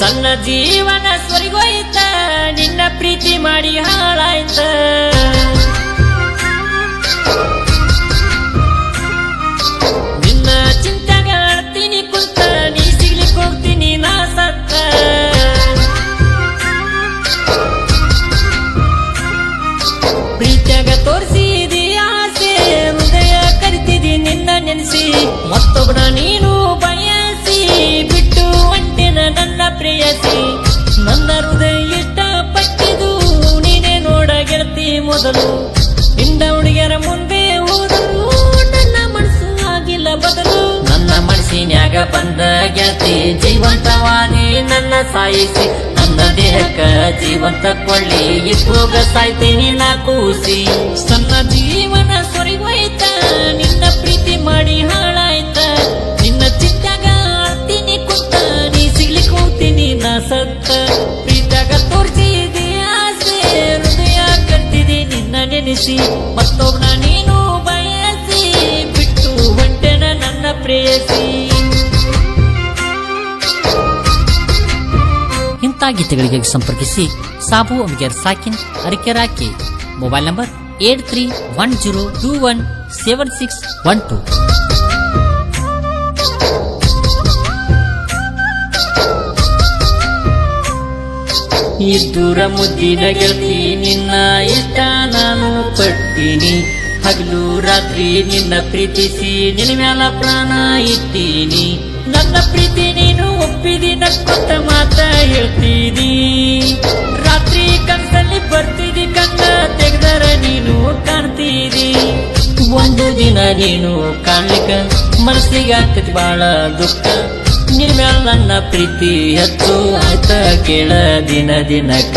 ಸಣ್ಣ ಜೀವನ ಸ್ವರಿಗೋಯ್ತ ನಿನ್ನ ಪ್ರೀತಿ ಮಾಡಿ ಹಾಳಾಯ್ತ ನಿನ್ನ ಚಿಂತೆಗ ಅಳ್ತೀನಿ ಕುಂತ ನೀ ಸಿಗ್ಲಿಕ್ಕೆ ಹೋಗ್ತೀನಿ ನಾ ಸತ್ತ ಪ್ರೀತಿಯಾಗ ತೋರಿಸಿದಿ ಆಸೆ ಹೃದಯ ಕರಿತಿದಿ ನಿನ್ನ ನೆನೆಸಿ ಮತ್ತೊಬ್ಬನ ನೀನು ಬಯಸಿ ಬಿಟ್ಟು ಒಂಟಿನ ನನ್ನ ಪ್ರೇಯಸಿ ನನ್ನ ಹೃದಯ ಇಷ್ಟಪಟ್ಟಿದು ನೀನೇ ನೋಡ ಗೆಳತಿ ಮೊದಲು ಇಂಡ ಹುಡುಗಿಯರ ಮುಂದೆ ಹೋದರು ನನ್ನ ಮನಸ್ಸು ಆಗಿಲ್ಲ ಬದಲು ನನ್ನ ಮನಸ್ಸಿನ್ಯಾಗ ಬಂದ ಗೆಳತಿ ಜೀವಂತವಾದಿ ನನ್ನ ಸಾಯಿಸಿ ನನ್ನ ದೇಹಕ್ಕ ಜೀವಂತ ಕೊಳ್ಳಿ ಇಟ್ಟೋಗ ಸಾಯ್ತೀನಿ ನಾ ಕೂಸಿ ಸಣ್ಣ ಜೀವನ ಸೊರಿಗೋಯ್ತ ನಿನ್ನ ಪ್ರೀತಿ ಮಾಡಿ ಹಾಳಾಯ್ತ ನಿನ್ನ ಚಿತ್ತಾಗ ಆಡ್ತೀನಿ ಕುಂತ ನೀ ಸಿಗ್ಲಿಕ್ಕೆ ಹೋಗ್ತೀನಿ ನಾ ಸತ್ತ ಪ್ರೀತಿಯಾಗ ತೋರಿಸಿದಿ ಆಸೆ ಹೃದಯ ಕಟ್ಟಿದಿ ನಿನ್ನ ನೆನೆಸಿ ಮತ್ತೊಬ್ಬನ ನೀನು ಬಯಸಿ ಬಿಟ್ಟು ಹೊಂಟೆನ ನನ್ನ ಪ್ರೇಯಸಿ. ಇಂಥ ಗೀತೆಗಳಿಗೆ ಸಂಪರ್ಕಿಸಿ ಸಾಬು ಅಮ್ಗೇರ್ ಸಾಕಿನ್ ಅರಿಕೆರಾಕಿ ಮೊಬೈಲ್ ನಂಬರ್ 8310217612. ಇದ್ದೂರ ಮುದ್ದಿನ ಗೆಳತಿ ನಿನ್ನ ಇಷ್ಟ ನಾನು ಪಡ್ತೀನಿ ಹಗಲು ರಾತ್ರಿ ನಿನ್ನ ಪ್ರೀತಿಸಿ ನಿನ್ನ ಮ್ಯಾಲ ಪ್ರಾಣ ಇಟ್ಟೀನಿ ನನ್ನ ಪ್ರೀತಿ ನೀನು ಒಪ್ಪಿದಿ ನಕ್ಕೊಂತ ಮಾತ ಹೇಳ್ತಿದಿ ರಾತ್ರಿ ಕನಸಲ್ಲಿ ಬರ್ತಿದಿ ಕಣ್ಣ ತೆಗೆದರ ನೀನು ಕಾಣ್ತಿದಿ ಒಂದು ದಿನ ನೀನು ಕಾಣ್ಲಿಕ್ಕ ಮನಸ್ಸಿಗೆ ಆಗ್ತತಿ ಬಾಳ ದುಃಖ ನಿನ್ ಮ್ಯಾಲ ನನ್ನ ಪ್ರೀತಿ ಹೆಚ್ಚು ಆಯ್ತ ಕೇಳ ದಿನ ದಿನಕ್ಕ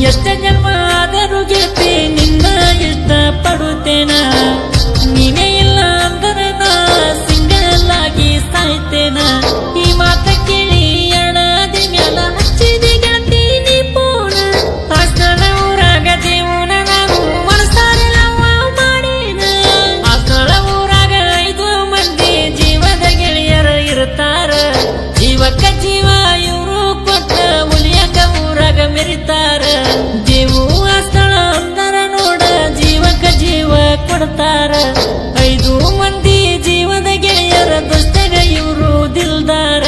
ಎಷ್ಟ ಜನ್ಮ ಆದರೂ ಗೆಳತಿ ನಿನ್ನ ಇಷ್ಟ ಪಡುತ್ತೇನ ನೀನೇ ಇಲ್ಲ ಅಂದರೆ ನಾ ಸಿಂಗಲ್ ಆಗಿ ಸಾಯ್ತೇನ ಈ ಮಾತ ಕೇಳಿ ಅಣದಿ ಮ್ಯಾಲ ಹಚ್ಚಿದಿ ಗೆಳತಿ ನೀ ಪೋಣ ಆಸ್ತಾನ ಊರಾಗ ಜೀವನ ನಾನು ಮನಸಾರೆಲ್ಲ ಮಾಡೇನ ಆಸ್ತಾಳ ಊರಾಗ 5 ಮಂದಿ ಜೀವದ ಗೆಳೆಯರ ಇರ್ತಾರ ಜೀವಕ್ಕ ಜೀವ ಇವರು ಕೊಟ್ಟ ಉಳಿಯಕ ಊರಾಗ ಮೆರಿತಾರ ಜೀವು ಆಸ್ತಾಳ ಅಂದರ ನೋಡ ಜೀವಕ್ಕ ಜೀವ ಕೊಡ್ತಾರ 5 ಮಂದಿ ಜೀವದ ಗೆಳೆಯರ ದೋಸ್ತಗ ಇವರು ದಿಲ್ದಾರ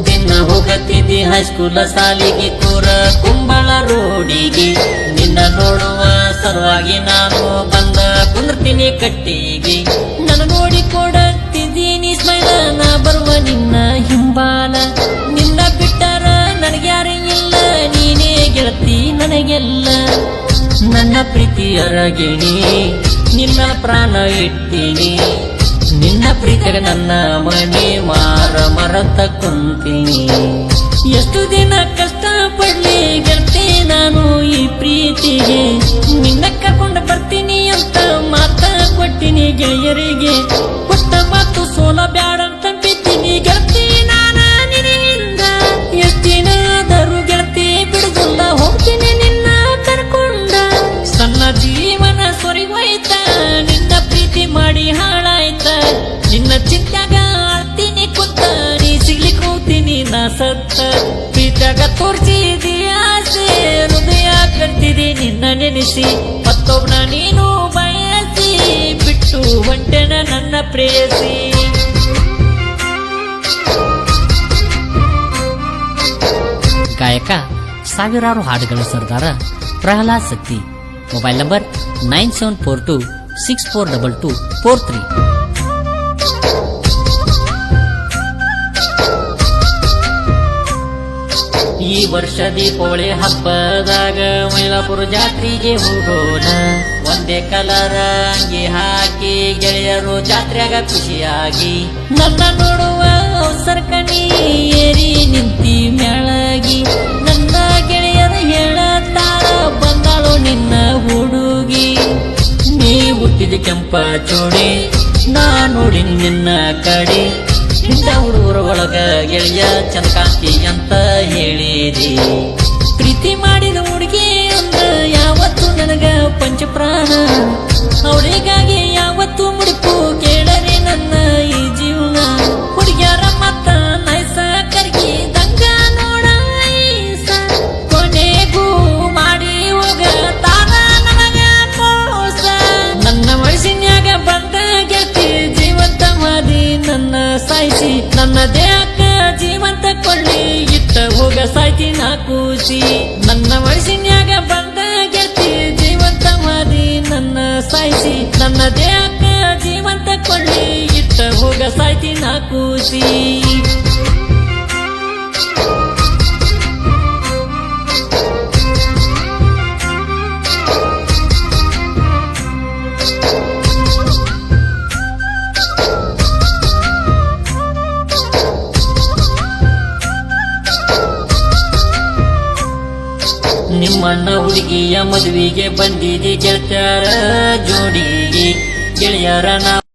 ದಿನ ಹೋಗತ್ತಿದ್ದಿ ಹೈಸ್ಕೂಲ ಸಾಲಿಗೆ ಕೂರ ಕುಂಬಳ ರೋಡಿಗೆ ನಿನ್ನ ನೋಡುವ ಸಲುವಾಗಿ ನಾನು ಬಂದ ಕುಂದಿರ್ತೀನಿ ಕಟ್ಟಿಗೆ ನನ್ನ ನೋಡಿ ಕೊಡತ್ತಿದ್ದೀನಿ ಸ್ಮೈಲ ನಾ ಬರುವ ನಿನ್ನ ಹಿಂಬಾಲ ನಿನ್ನ ಬಿಟ್ಟರ ನನಗ್ಯಾರು ಇಲ್ಲ ನೀನೇ ಗೆಳತಿ ನನಗೆಲ್ಲ ನನ್ನ ಪ್ರೀತಿಯರ ಗಿಣಿ ನಿನ್ನ ಪ್ರಾಣ ಇಟ್ಟೀನಿ ನಿನ್ನ ಪ್ರೀತಿಗೆ ನನ್ನ ಮನೆ ಮರತ ಕುಂತೀನಿ ಎಷ್ಟು ದಿನ ಕಷ್ಟ ಪಡ್ಲಿ ಗೆಳತಿ ನಾನು ಈ ಪ್ರೀತಿಗೆ ನಿನ್ನ ಕರ್ಕೊಂಡು ಬರ್ತೀನಿ ಅಂತ ಮಾತ ಕೊಟ್ಟಿನಿ ಗೆಳೆಯರಿಗೆ ಕೊಟ್ಟ ಮಾತು ಸೋಲ ಬ್ಯಾಡ ಅಂತ ಬಿದ್ದೀನಿ ಗೆಳತಿ ನಾನ ನಿನ್ನಿಂದ ಎಷ್ಟಿನ ಆದರೂ ಗೆಳತಿ ಬಿಡುದಿಲ್ಲ ಹೋಗ್ತೀನಿ ನಿನ್ನ ಕರ್ಕೊಂಡ ಸಣ್ಣ ಜೀವನ ಸೊರಿಗೋಯ್ತ ನಿನ್ನ ಪ್ರೀತಿ ಮಾಡಿ ಹಾಳಾಯ್ತ ನಿನ್ನ ಚಿಂತ್ಯಾಗ ಆಡ್ತೀನಿ ಕುಂತ ನೀ ಸಿಗ್ಲಿಕ್ಕೆ ಹೋಗ್ತೀನಿ ನಾ ಸತ್ತ ಪ್ರೀತಿಯಾಗ ತೋರಿಸಿದಿ ಆಸೆ ಹೃದಯ ಕಟ್ತಿದಿ ನಿನ್ನ ನೆನೆಸಿ ಮತ್ತೊಬ್ಬನ ನೀನು ಬಯಸಿ ಬಿಟ್ಟು ಹೊಂಟೆನ ನನ್ನ ಪ್ರೇಯಸಿ. ಗಾಯಕ ಸಾವಿರಾರು ಹಾಡುಗಳ ಸರ್ದಾರ ಪ್ರಹ್ಲಾದ್ ಸತ್ತಿ ಮೊಬೈಲ್ ನಂಬರ್ 9742642243. ಈ ವರ್ಷ ದೀಪಾವಳಿ ಹಬ್ಬದಾಗ ಮೈಲಾಪುರ ಜಾತ್ರೆಗೆ ಹೋಗೋಣ ಒಂದೇ ಕಲರ ಅಂಗಿ ಹಾಕಿ ಗೆಳೆಯರು ಜಾತ್ರೆಗ ಖುಷಿಯಾಗಿ ನನ್ನ ನೋಡುವ ಸರ್ಕಣಿ ಏರಿ ನಿಂತಿ ಮ್ಯಾಳಗಿ ನನ್ನ ಗೆಳೆಯರ ಹೇಳತಾರ ಬಂದಾಳು ನಿನ್ನ ಹುಡುಗಿ ನೀ ಹುಟ್ಟಿದ ಕೆಂಪ ಚೋಡಿ ನಾ ನೋಡಿ ನಿನ್ನ ಕಡೆ ಇಂಥ ಹುಡುಗರ ಒಳಗ ಗೆಳೆಯ ಚಂದಕಾಂತಿ ಅಂತ ಹೇಳಿದಿ ಪ್ರೀತಿ ಮಾಡಿದ ಹುಡುಗಿ ಅಂದ್ರ ಯಾವತ್ತು ನನಗ ಪಂಚಪ್ರಾಣ ಅವಳಿಗಾಗಿ ಯಾವತ್ತು ಮುಡಿಪು ಕೇಳರೆ ನನ್ನ ಈ ಜೀವನ ಹುಡುಗ್ಯಾರ ಮತ್ತ ನೈಸ ಕರ್ಗಿ ದಂಗ ನೋಡ ಕೊನೆಗೂ ಮಾಡಿ ಹೋಗ ತಾನ ನನಗ ಮೋಸ ನನ್ನ ಮನಸ್ಸಿನ್ಯಾಗ ಬಂದ ಗೆಳತಿ ಜೀವಂತ ಮಾದಿ ನನ್ನ ಸಾಯಿಸಿ ನನ್ನ ದೇಹಕ್ಕ ಜೀವಂತ ಕೊಳ್ಳಿ ಇಟ್ಟ ಹೋಗ ಸಾಯ್ತಿ ನಾ ಕೂಸಿ ನನ್ನ ಮನಸ್ಸಿನ್ಯಾಗ ಬಂದ ಗೆಳತಿ ಜೀವಂತ ಮಾದಿ ನನ್ನ ಸಾಯಿಸಿ ನನ್ನ ದೇಹಕ್ಕ ಜೀವಂತ ಕೊಳ್ಳಿ ಇಟ್ಟ ಹೋಗ ಸಾಯ್ತಿ ನಾ ಕೂಸಿ ನಿಮ್ಮಣ್ಣ ಹುಡುಗಿಯ ಮದುವೆಗೆ ಬಂದಿದೆ ಗೆಳತ್ಯಾರ ಜೋಡಿಗೆ ಗೆಳೆಯರ